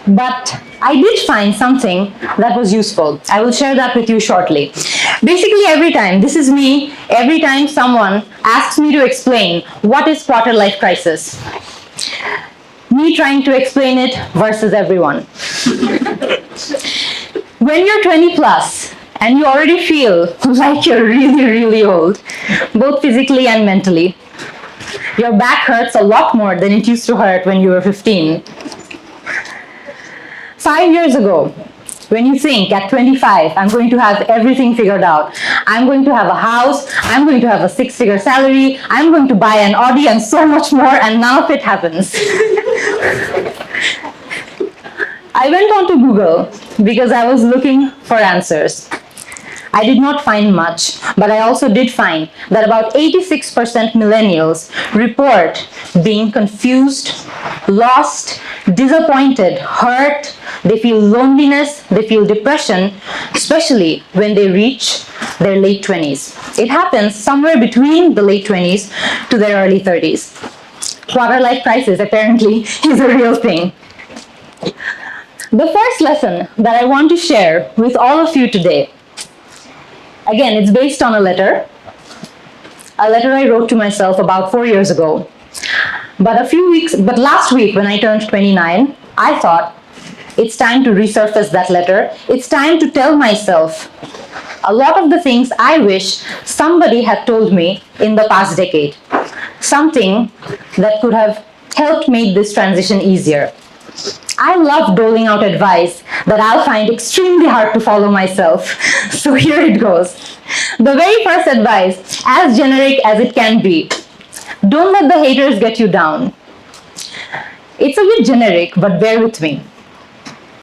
but I did find something that was useful. I will share that with you shortly. Basically, every time someone asks me to explain what is quarter life crisis, me trying to explain it versus everyone. When you're 20 plus and you already feel like you're really, really old, both physically and mentally, your back hurts a lot more than it used to hurt when you were 15. 5 years ago, when you think at 25, I'm going to have everything figured out. I'm going to have a house, I'm going to have a 6-figure salary, I'm going to buy an Audi and so much more, and none of it happens. I went on to Google because I was looking for answers. I did not find much, but I also did find that about 86% millennials report being confused, lost, disappointed, hurt. They feel loneliness, they feel depression, especially when they reach their late 20s. It happens somewhere between the late 20s to their early 30s. Quarter life crisis apparently is a real thing. The first lesson that I want to share with all of you today, again, it's based on a letter I wrote to myself about 4 years ago. But last week when I turned 29, I thought it's time to resurface that letter. It's time to tell myself a lot of the things I wish somebody had told me in the past decade. Something that could have helped make this transition easier. I love doling out advice that I'll find extremely hard to follow myself. So here it goes. The very first advice, as generic as it can be, don't let the haters get you down. It's a bit generic, but bear with me.